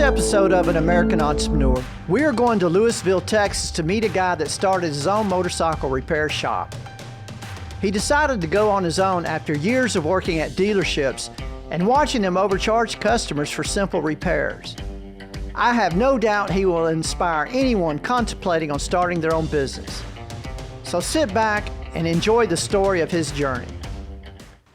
episode of An American Entrepreneur, we are going to Lewisville, Texas to meet a guy that started his own motorcycle repair shop. He decided to go on his own after years of working at dealerships and watching them overcharge customers for simple repairs. I have no doubt he will inspire anyone contemplating on starting their own business. So sit back and enjoy the story of his journey.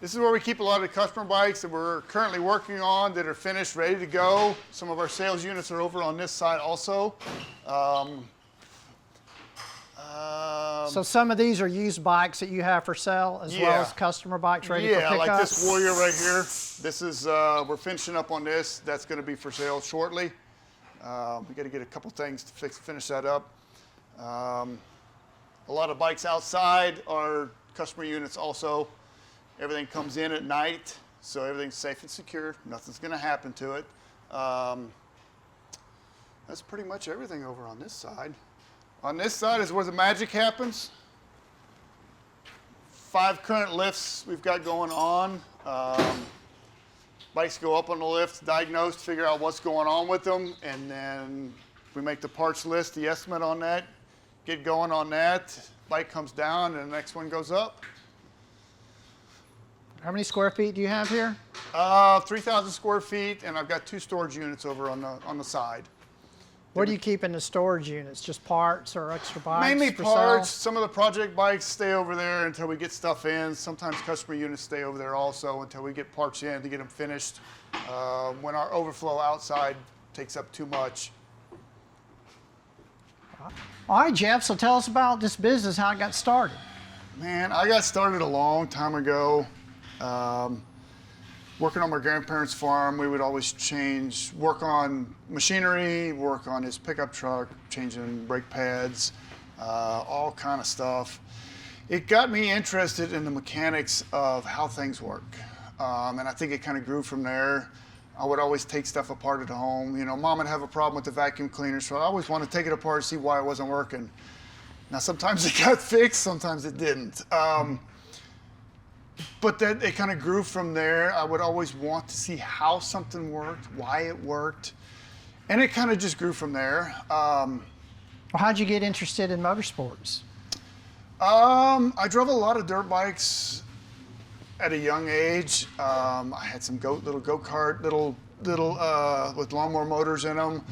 This is where we keep a lot of customer bikes that we're currently working on that are finished, ready to go. Some of our sales units are over on this side also. So some of these are used bikes that you have for sale as well as customer bikes ready for pickup? Yeah, like this Warrior right here. This is, we're finishing up on this. That's going to be for sale shortly. We got to get a couple things to finish that up. A lot of bikes outside are customer units also. Everything comes in at night, so everything's safe and secure. Nothing's going to happen to it. That's pretty much everything over on this side. On this side is where the magic happens. 5 current lifts we've got going on. Bikes go up on the lift, diagnosed, figure out what's going on with them, and then we make the parts list, the estimate on that, get going on that. Bike comes down, and the next one goes up. How many square feet do you have here? 3,000 square feet, and I've got 2 storage units over on the side. What do you keep in the storage units? Just parts or extra bikes? Mainly for parts. sale? Some of the project bikes stay over there until we get stuff in. Sometimes customer units stay over there also until we get parts in to get them finished. When our overflow outside takes up too much. All right, Jeff, so tell us about this business, how it got started. Man, I got started a long time ago. Working on my grandparents' farm, we would always work on machinery, work on his pickup truck, changing brake pads, all kind of stuff. It got me interested in the mechanics of how things work. And I think it kind of grew from there. I would always take stuff apart at home. You know, Mom would have a problem with the vacuum cleaner, so I always wanted to take it apart and see why it wasn't working. Now, sometimes it got fixed, sometimes it didn't. But then it kind of grew from there. I would always want to see how something worked, why it worked, and it kind of just grew from there. Well, how'd you get interested in motorsports? I drove a lot of dirt bikes at a young age. I had some little go-kart, little with lawnmower motors in them.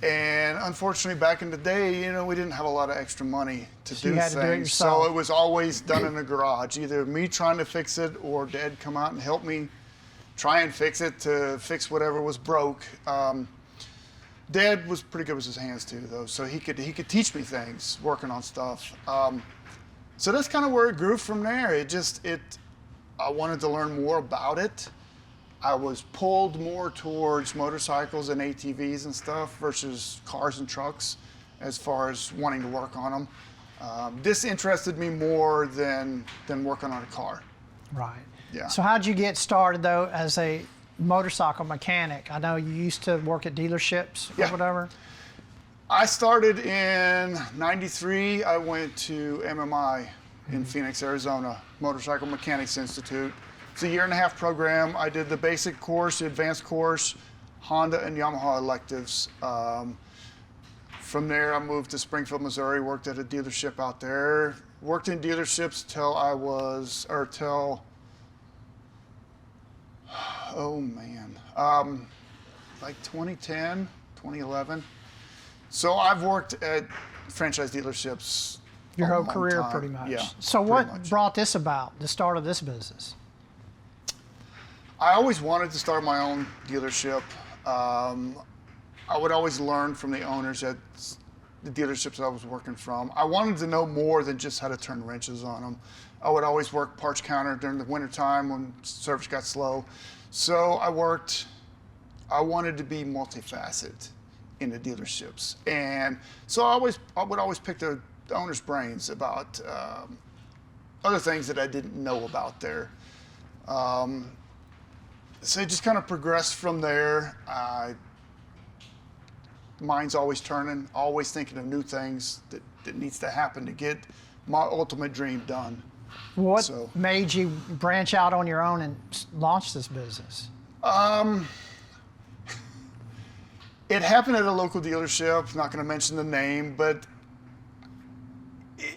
And unfortunately, back in the day, you know, we didn't have a lot of extra money to do you had things. to do it yourself. So it was always done in the garage. Either me trying to fix it or Dad come out and help me try and fix it to fix whatever was broke. Dad was pretty good with his hands too, though, so he could teach me things working on stuff. So that's kind of where it grew from there. I wanted to learn more about it. I was pulled more towards motorcycles and ATVs and stuff versus cars and trucks as far as wanting to work on them. This interested me more than working on a car. Right. Yeah. So how'd you get started, though, as a motorcycle mechanic? I know you used to work at dealerships or whatever. I started in '93. I went to MMI in Phoenix, Arizona, Motorcycle Mechanics Institute. It's a 1.5-year program. I did the basic course, the advanced course, Honda and Yamaha electives. From there, I moved to Springfield, Missouri, worked at a dealership out there. Worked in dealerships till like 2010, 2011. So I've worked at franchise dealerships your whole career, pretty much. Yeah. So what brought this about, the start of this business? I always wanted to start my own dealership. I would always learn from the owners at the dealerships I was working from. I wanted to know more than just how to turn wrenches on them. I would always work parts counter during the wintertime when service got slow. So I wanted to be multifaceted in the dealerships. And so I would always pick the owner's brains about other things that I didn't know about there. So it just kind of progressed from there. Mind's always turning, always thinking of new things that needs to happen to get my ultimate dream done. What made you branch out on your own and launch this business? It happened at a local dealership, not going to mention the name, but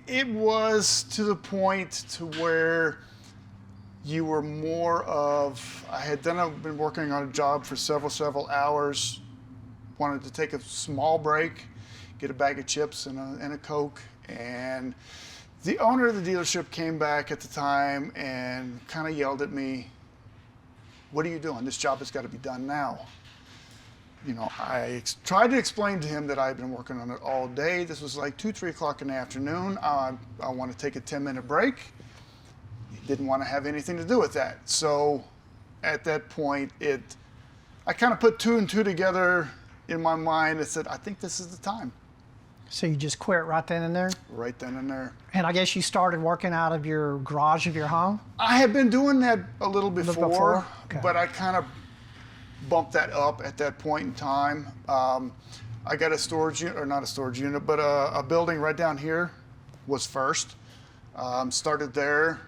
it was to the point to where you were more of, been working on a job for several hours, wanted to take a small break, get a bag of chips and a Coke, and the owner of the dealership came back at the time and kind of yelled at me, "What are you doing? This job has got to be done now." You know, I tried to explain to him that I'd been working on it all day. This was like 2, 3 o'clock in the afternoon. I want to take a 10-minute break. He didn't want to have anything to do with that. So at that point, I kind of put 2 and 2 together in my mind and said, I think this is the time. So you just quit right then and there? Right then and there. And I guess you started working out of your garage of your home? I had been doing that a little before, Okay. but I kind of bumped that up at that point in time. I got a storage unit, or not a storage unit, but a building right down here was first. Started there.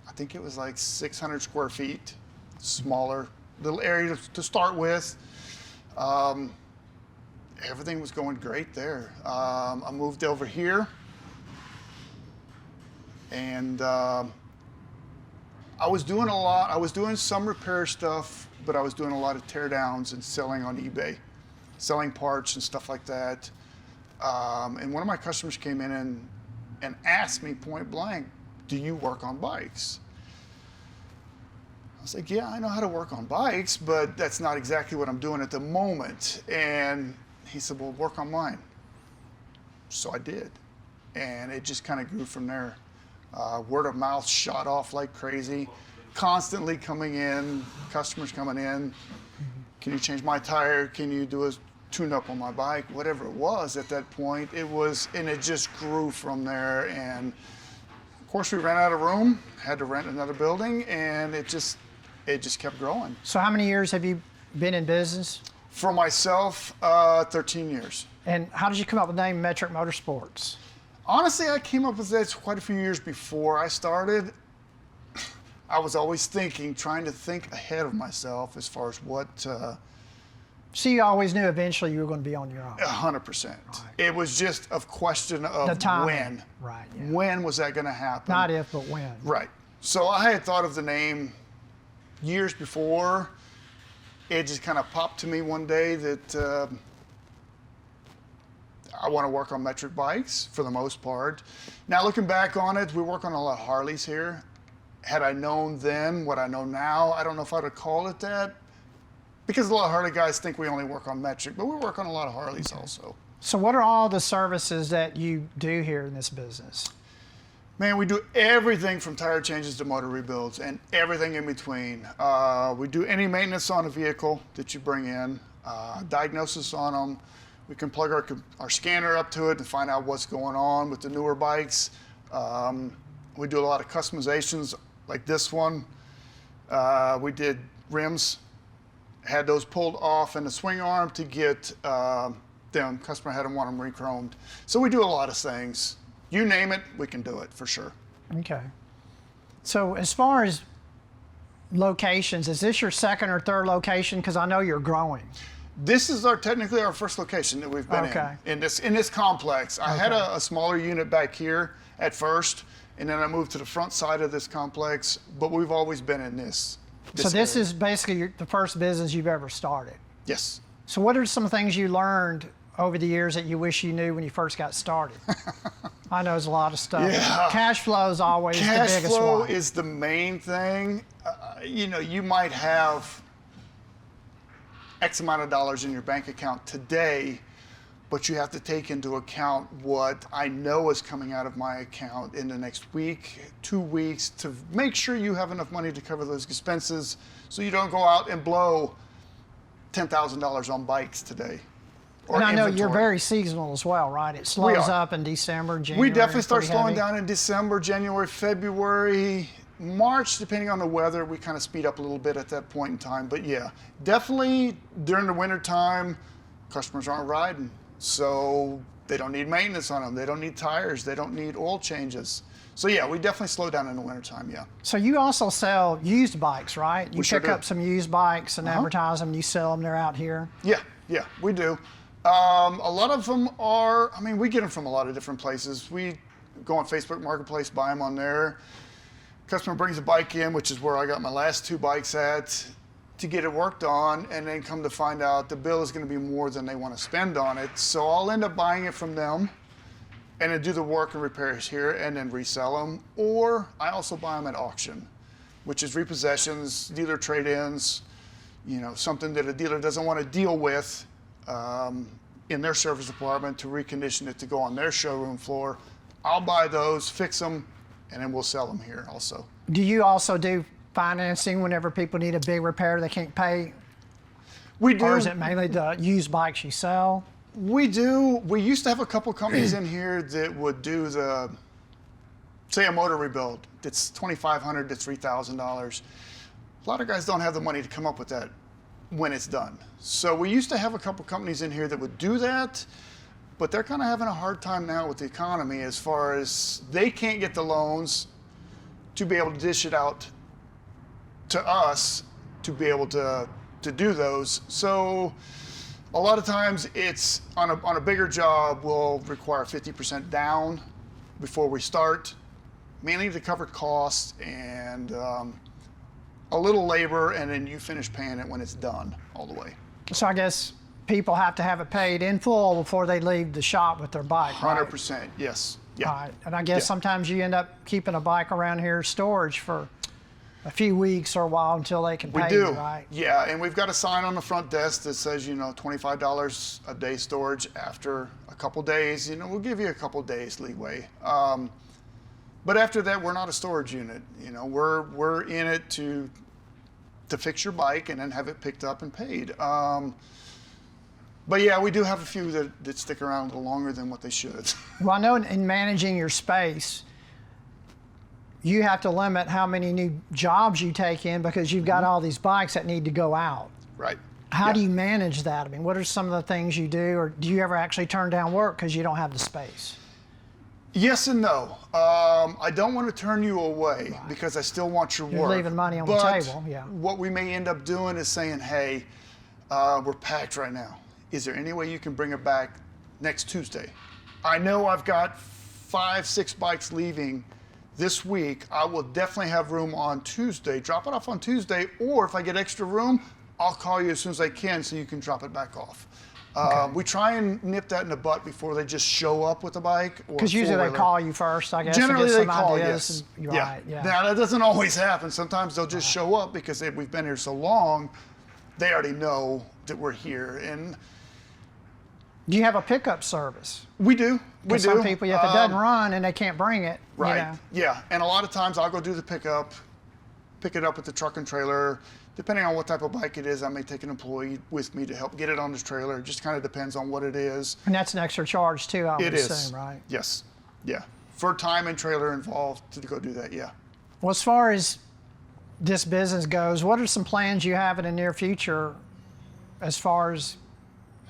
I think it was like 600 square feet, smaller little area to start with. Everything was going great there. I moved over here, and I was doing a lot. I was doing some repair stuff, but I was doing a lot of tear downs and selling on eBay, selling parts and stuff like that. And one of my customers came in and asked me point blank, "Do you work on bikes?" I was like, "Yeah, I know how to work on bikes, but that's not exactly what I'm doing at the moment." And he said, "Well, work on mine." So I did. And it just kind of grew from there. Word of mouth shot off like crazy, constantly coming in, customers coming in. "Can you change my tire? Can you do a tune-up on my bike?" Whatever it was at that point, and it just grew from there. And of course, we ran out of room, had to rent another building, and it just kept growing. So how many years have you been in business? For myself, 13 years. And how did you come up with the name Metric Motorsports? Honestly, I came up with that quite a few years before I started. I was always trying to think ahead of myself as far as what. So you always knew eventually you were going to be on your own? 100%. Right. It was just a question of the time. When. Right. Yeah. When was that going to happen? Not if, but when. Right. So I had thought of the name years before. It just kind of popped to me one day that I want to work on metric bikes for the most part. Now looking back on it, we work on a lot of Harleys here. Had I known then what I know now, I don't know if I'd have called it that, because a lot of Harley guys think we only work on metric, but we work on a lot of Harleys also. So what are all the services that you do here in this business? Man, we do everything from tire changes to motor rebuilds and everything in between. We do any maintenance on a vehicle that you bring in, diagnosis on them. We can plug our scanner up to it and find out what's going on with the newer bikes. We do a lot of customizations like this one. We did rims, had those pulled off in the swing arm to get them. Customer had them want them re-chromed. So we do a lot of things. You name it, we can do it for sure. Okay. So as far as locations, is this your second or third location? Because I know you're growing. This is technically our first location that we've been in this complex. I had a smaller unit back here at first, and then I moved to the front side of this complex, but we've always been in this So this area. is basically the first business you've ever started. Yes. So what are some things you learned over the years that you wish you knew when you first got started? I know there's a lot of stuff. Yeah. Cash flow is always the biggest Cash flow one. is the main thing. You know, you might have X amount of dollars in your bank account today, but you have to take into account what I know is coming out of my account in the next week, 2 weeks, to make sure you have enough money to cover those expenses so you don't go out and blow $10,000 on bikes today. And I know you're inventory. very seasonal as well, right? It slows up in December, January. We definitely start pretty slowing heavy. down in December, January, February, March, depending on the weather. We kind of speed up a little bit at that point in time. But yeah, definitely during the winter time, customers aren't riding. So they don't need maintenance on them. They don't need tires. They don't need oil changes. So yeah, we definitely slow down in the wintertime, yeah. So you also sell used bikes, right? You We sure pick do. up some used bikes and advertise them, and you sell them, they're out here. Yeah, Yeah, we do. A lot of them are, I mean, we get them from a lot of different places. We go on Facebook Marketplace, buy them on there. Customer brings a bike in, which is where I got my last 2 bikes at, to get it worked on, and then come to find out the bill is going to be more than they want to spend on it. So I'll end up buying it from them and then do the work and repairs here and then resell them. Or I also buy them at auction, which is repossessions, dealer trade-ins, you know, something that a dealer doesn't want to deal with in their service department to recondition it to go on their showroom floor. I'll buy those, fix them, and then we'll sell them here also. Do you also do financing whenever people need a big repair they can't pay? We do. Or is it mainly the used bikes you sell? We do. We used to have a couple companies in here that would do the, say, a motor rebuild that's $2,500 to $3,000. A lot of guys don't have the money to come up with that when it's done. So we used to have a couple companies in here that would do that, but they're kind of having a hard time now with the economy as far as they can't get the loans to be able to dish it out to us to be able to do those. So a lot of times it's on a bigger job will require 50% down before we start, mainly to cover costs and a little labor, and then you finish paying it when it's done all the way. So I guess people have to have it paid in full before they leave the shop with their bike, right? 100%, yes. Yeah. Right. And I guess sometimes you end up keeping a bike around here storage for a few weeks or a while until they can pay you, right? Yeah, and we've got a sign on the front desk that says, you know, $25 a day storage after a couple days. You know, we'll give you a couple days leeway. But after that, we're not a storage unit. You know, we're in it to fix your bike and then have it picked up and paid. But yeah, we do have a few that stick around a little longer than what they should. Well, I know in managing your space, you have to limit how many new jobs you take in because you've got all these bikes that need to go out. Right. How do you manage that? I mean, what are some of the things you do, or do you ever actually turn down work because you don't have the space? Yes and no. I don't want to turn you away because I still want your work. You're leaving money on the table, yeah. What we may end up doing is saying, hey, we're packed right now. Is there any way you can bring it back next Tuesday? I know I've got 5, 6 bikes leaving this week. I will definitely have room on Tuesday. Drop it off on Tuesday, or if I get extra room, I'll call you as soon as I can so you can drop it back off. We try and nip that in the butt before they just show up with a bike. Because usually they call you first, I guess, Generally to get some they call, ideas. yes. Right, yeah. Now, that doesn't always happen. Sometimes they'll just show up because we've been here so long, they already know that we're here. And do you have a pickup service? we do. We do. Some people, if it doesn't run and they can't bring it, Right. you know. Yeah. And a lot of times I'll go do the pickup, pick it up with the truck and trailer. Depending on what type of bike it is, I may take an employee with me to help get it on this trailer. It just kind of depends on what it is. And that's an extra charge too, I would It is. assume, right? Yes. Yeah. For time and trailer involved to go do that, yeah. Well, as far as this business goes, what are some plans you have in the near future as far as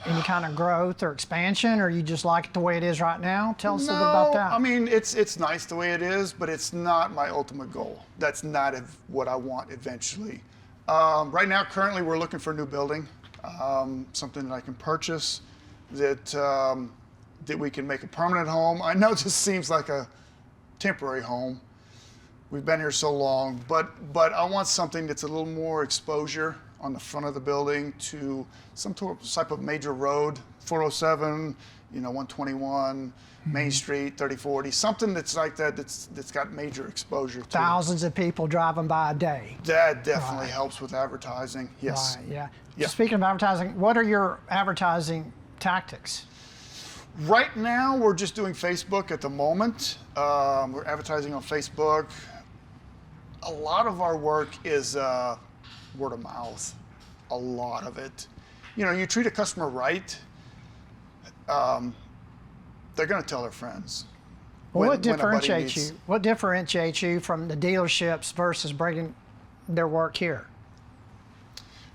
any kind of growth or expansion, or you just like it the way it is right now? Tell us a little bit about that. I mean, it's nice the way it is, but it's not my ultimate goal. That's not what I want eventually. Right now, currently, we're looking for a new building, something that I can purchase that we can make a permanent home. I know this seems like a temporary home. We've been here so long, but I want something that's a little more exposure on the front of the building to some type of major road, 407, 121, Main Street, 3040, something that's like that, that's got major exposure to. Thousands of people driving by a day. That definitely helps with advertising, yes. Right, yeah. Yeah. Speaking of advertising, what are your advertising tactics? Right now, we're just doing Facebook at the moment. We're advertising on Facebook. A lot of our work is word of mouth, a lot of it. You treat a customer right, they're going to tell their friends. Well, what differentiates you? What differentiates you from the dealerships versus bringing their work here?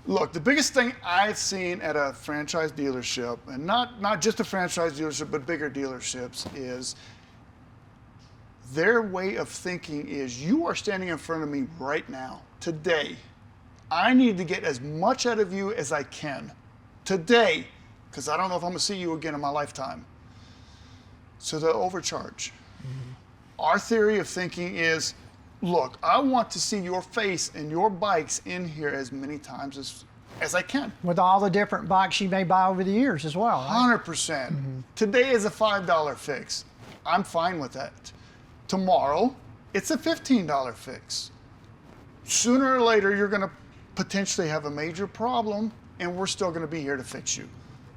Look, the biggest thing I've seen at a franchise dealership, and not just a franchise dealership, but bigger dealerships, is their way of thinking is, you are standing in front of me right now, today. I need to get as much out of you as I can today, because I don't know if I'm gonna see you again in my lifetime. So they'll overcharge. Our theory of thinking is, look, I want to see your face and your bikes in here as many times as I can. With all the different bikes you may buy over the years as well, right? 100%. Today is a $5 fix. I'm fine with that. Tomorrow, it's a $15 fix. Sooner or later, you're gonna potentially have a major problem, and we're still gonna be here to fix you.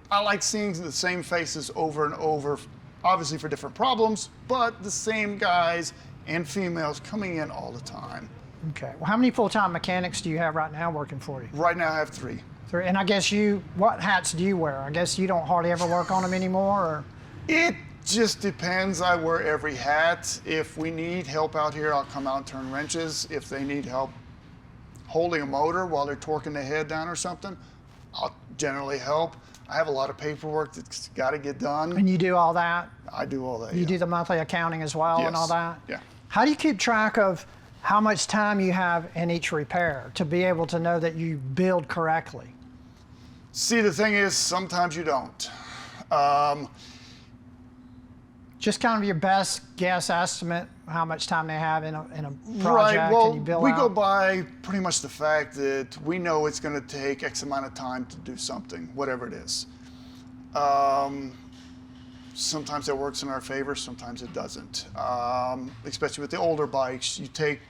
I like seeing the same faces over and over, obviously for different problems, but the same guys and females coming in all the time. Okay. Well, how many full-time mechanics do you have right now working for you? Right now I have 3. Three. And I guess what hats do you wear? I guess you don't hardly ever work on them anymore, or? It just depends. I wear every hat. If we need help out here, I'll come out and turn wrenches. If they need help holding a motor while they're torquing the head down or something, I'll generally help. I have a lot of paperwork that's got to get done. And you do all that? I do all that. You do the monthly accounting as well and all Yes. that? Yeah. How do you keep track of how much time you have in each repair to be able to know that you build correctly? See, the thing is, sometimes you don't. Just kind of your best guess estimate, how much time they have in a project, Right, well, and you bill we out? go by pretty much the fact that we know it's going to take X amount of time to do something, whatever it is. Sometimes it works in our favor, sometimes it doesn't. Especially with the older bikes, you take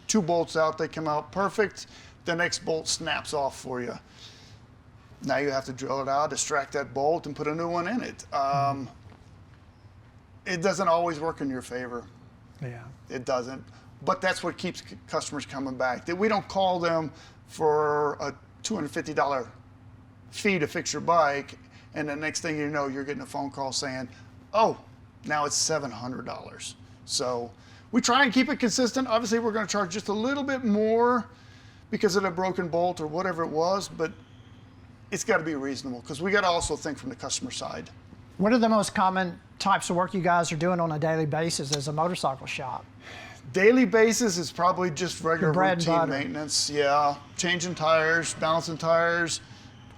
2 bolts out, they come out perfect, the next bolt snaps off for you. Now you have to drill it out, extract that bolt, and put a new one in it. It doesn't always work in your favor. Yeah. It doesn't. But that's what keeps customers coming back. That we don't call them for a $250 fee to fix your bike, and the next thing you know, you're getting a phone call saying, oh, now it's $700. So we try and keep it consistent. Obviously, we're going to charge just a little bit more because of the broken bolt or whatever it was, but it's got to be reasonable because we got to also think from the customer side. What are the most common types of work you guys are doing on a daily basis as a motorcycle shop? Daily basis is probably just regular bread and routine butter. maintenance. Yeah, changing tires, balancing tires,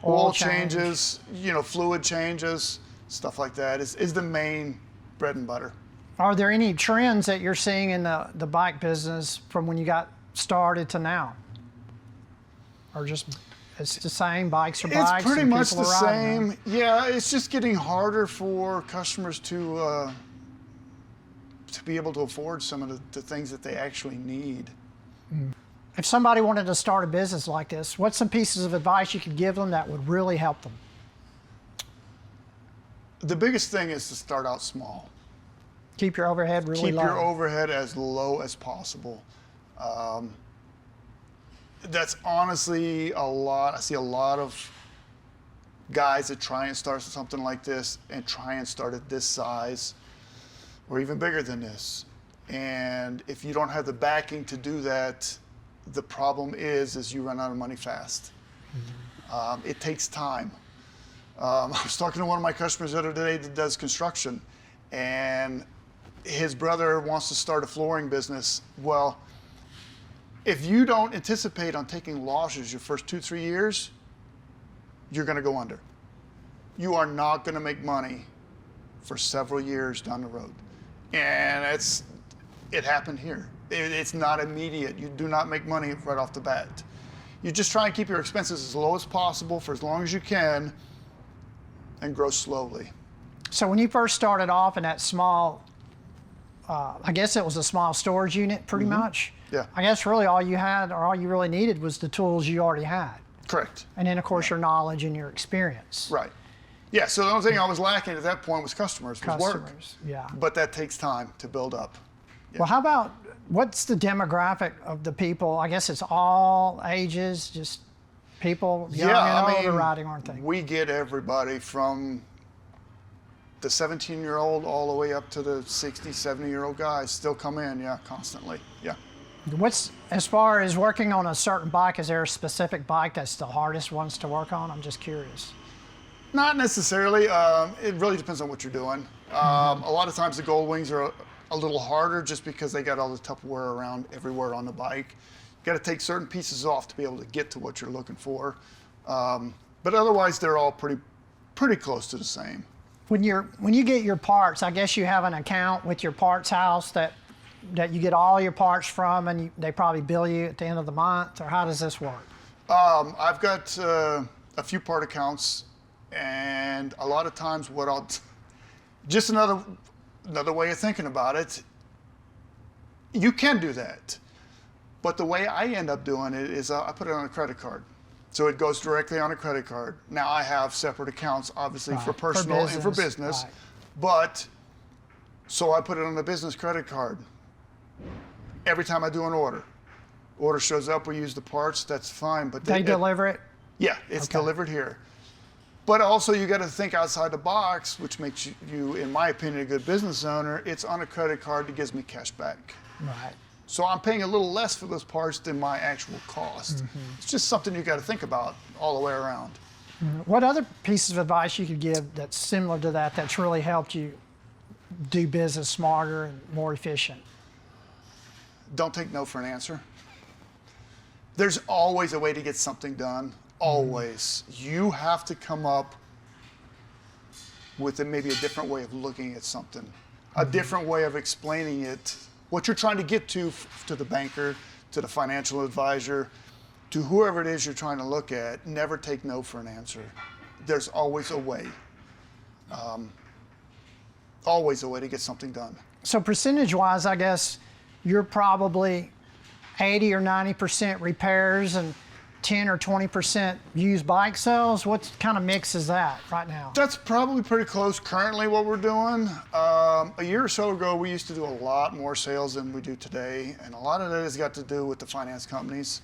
oil changes, fluid changes, stuff like that is the main bread and butter. Are there any trends that you're seeing in the bike business from when you got started to now? Or just it's the same, bikes are bikes? It's pretty and much people the are riding them? same. Yeah, it's just getting harder for customers to be able to afford some of the things that they actually need. If somebody wanted to start a business like this, what's some pieces of advice you could give them that would really help them? The biggest thing is to start out small. Keep your overhead really low. Keep your overhead as low as possible. That's honestly a lot. I see a lot of guys that try and start something like this and try and start at this size or even bigger than this. And if you don't have the backing to do that, the problem is you run out of money fast. It takes time. I was talking to one of my customers the other day that does construction, and his brother wants to start a flooring business. Well, if you don't anticipate on taking losses your first 2-3 years, you're going to go under. You are not going to make money for several years down the road. And it happened here. It's not immediate. You do not make money right off the bat. You just try and keep your expenses as low as possible for as long as you can and grow slowly. So when you first started off in that small, I guess it was a small storage unit pretty much? Yeah. I guess really all you had or all you really needed was the tools you already had. Correct. And then of course your knowledge and your experience. Right. Yeah, so the only thing I was lacking at that point was customers, was work. Yeah. But that takes time to build up. Yeah. Well, how about, what's the demographic of the people? I guess it's all ages, just people young and older riding, aren't they? We get everybody from the 17-year-old all the way up to the 60, 70-year-old guys still come in, yeah, constantly, yeah. What's, as far as working on a certain bike, is there a specific bike that's the hardest ones to work on? I'm just curious. Not necessarily. It really depends on what you're doing. A lot of times the Gold Wings are a little harder just because they got all the Tupperware around everywhere on the bike. You got to take certain pieces off to be able to get to what you're looking for. But otherwise, they're all pretty close to the same. When you get your parts, I guess you have an account with your parts house that you get all your parts from, and they probably bill you at the end of the month, or how does this work? I've got a few part accounts, and a lot of times just another way of thinking about it, you can do that. But the way I end up doing it is I put it on a credit card. So it goes directly on a credit card. Now I have separate accounts, obviously, for personal and for business. But, so I put it on a business credit card. Every time I do an order shows up, we use the parts, that's fine. But they deliver it? Yeah, it's delivered here. But also you got to think outside the box, which makes you, in my opinion, a good business owner. It's on a credit card that gives me cash back. Right. So I'm paying a little less for those parts than my actual cost. It's just something you got to think about all the way around. What other pieces of advice you could give that's similar to that, that's really helped you do business smarter and more efficient? Don't take no for an answer. There's always a way to get something done. Always. You have to come up with maybe a different way of looking at something, a different way of explaining it, what you're trying to get to the banker, to the financial advisor, to whoever it is you're trying to look at. Never take no for an answer. There's always a way. Always a way to get something done. So percentage-wise, I guess you're probably 80 or 90% repairs and 10 or 20% used bike sales. What kind of mix is that right now? That's probably pretty close currently what we're doing. A year or so ago, we used to do a lot more sales than we do today, and a lot of that has got to do with the finance companies.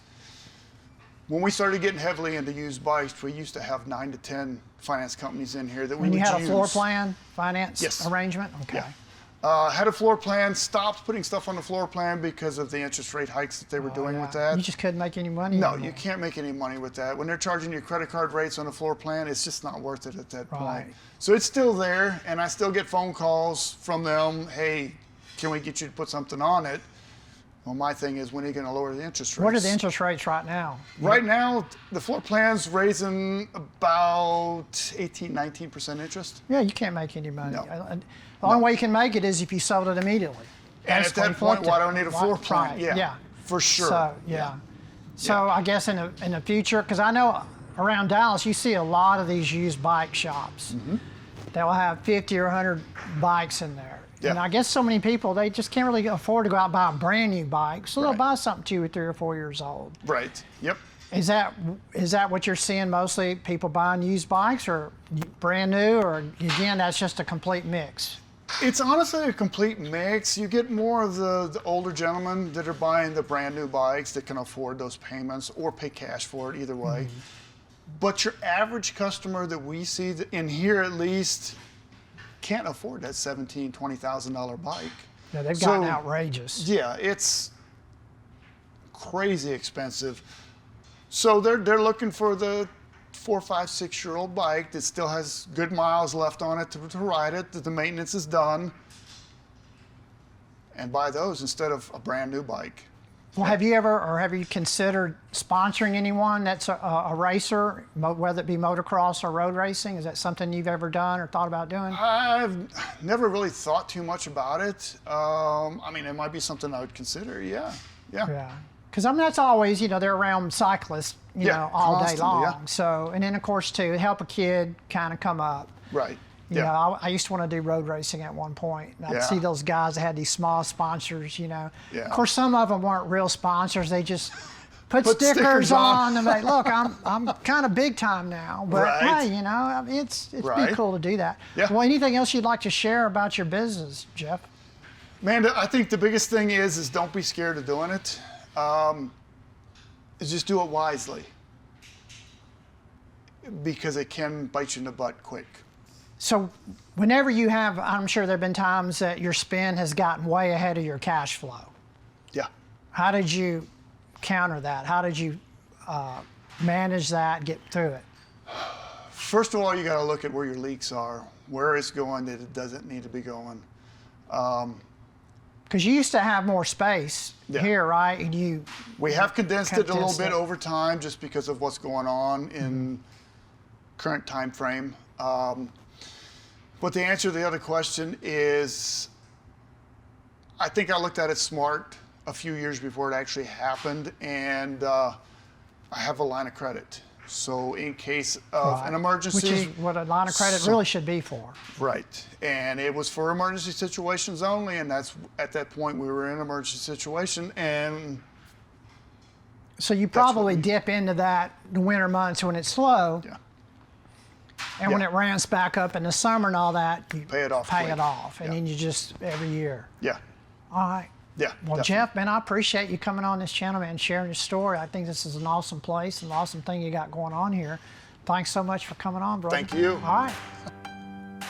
When we started getting heavily into used bikes, we used to have 9 to 10 finance companies in here that we would use. And you had a floor plan finance arrangement? Okay. Yeah. Had a floor plan, stopped putting stuff on the floor plan because of the interest rate hikes that they were doing with that. You just couldn't make any money No, anymore. you can't make any money with that. When they're charging you credit card rates on a floor plan, it's just not worth it at that point. So it's still there, and I still get phone calls from them, hey, can we get you to put something on it? Well, my thing is, when are you going to lower the interest rates? What are the interest rates right now? Right now, the floor plan's raising about 18, 19% interest. Yeah, you can't make any money. No. The only way you can make it is if you sold it immediately. And at that point, why do I need a floor plan? Right. Yeah, for sure. So, So I guess in the future, because I know around Dallas, you see a lot of these used bike shops. That will have 50 or 100 bikes in there. And I guess so many people, they just can't really afford to go out and buy a brand new bike, so they'll buy something 2 or 3 or 4 years old. Right. Yep. Is that what you're seeing mostly, people buying used bikes or brand new, or again, that's just a complete mix? It's honestly a complete mix. You get more of the older gentlemen that are buying the brand new bikes that can afford those payments or pay cash for it, either way. But your average customer that we see in here at least can't afford that $17,000, $20,000 bike. Yeah, they've gotten outrageous. Yeah, it's crazy expensive. So they're looking for the 4, 5, 6-year-old bike that still has good miles left on it to ride it, that the maintenance is done, and buy those instead of a brand new bike. Well, have you considered sponsoring anyone that's a racer, whether it be motocross or road racing? Is that something you've ever done or thought about doing? I've never really thought too much about it. I mean, it might be something I would consider, yeah. Because I mean, that's always, they're around cyclists, all day long. So, and then of course too, help a kid kind of come up. Right. You know, I used to want to do road racing at one point. And I'd see those guys that had these small sponsors, Of course, some of them weren't real sponsors. They just put stickers on and they, look, I'm kind of big time now. But hey, it's pretty cool to do that. Well, anything else you'd like to share about your business, Jeff? Man, I think the biggest thing is don't be scared of doing it. Just do it wisely, because it can bite you in the butt quick. So whenever you have, I'm sure there have been times that your spend has gotten way ahead of your cash flow. Yeah. How did you counter that? How did you manage that, get through it? First of all, you got to look at where your leaks are, where it's going that it doesn't need to be going. Because you used to have more space here, right? And we have condensed it a little bit over time just because of what's going on current time frame. But the answer to the other question is, I think I looked at it smart a few years before it actually happened, and I have a line of credit. So in case of an emergency. Which is what a line of credit really should be for. Right. And it was for emergency situations only, and that's at that point we were in an emergency situation. And so you probably dip into that the winter months when it's slow. Yeah. And when it ramps back up in the summer and all that, you pay it off. And then you just every year. Yeah. All right. Yeah. Well, definitely. Jeff, man, I appreciate you coming on this channel, man, and sharing your story. I think this is an awesome place, an awesome thing you got going on here. Thanks so much for coming on, brother. Thank you. All right.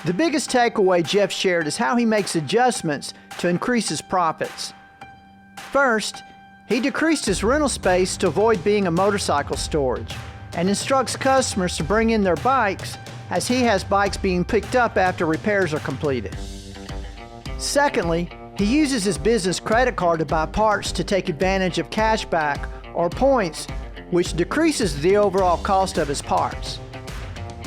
The biggest takeaway Jeff shared is how he makes adjustments to increase his profits. First, he decreased his rental space to avoid being a motorcycle storage and instructs customers to bring in their bikes as he has bikes being picked up after repairs are completed. Secondly, he uses his business credit card to buy parts to take advantage of cash back or points, which decreases the overall cost of his parts.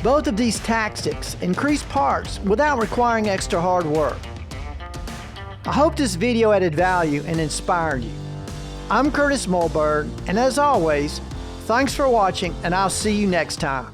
Both of these tactics increase parts without requiring extra hard work. I hope this video added value and inspired you. I'm Curtis Mulberg, and as always, thanks for watching, and I'll see you next time.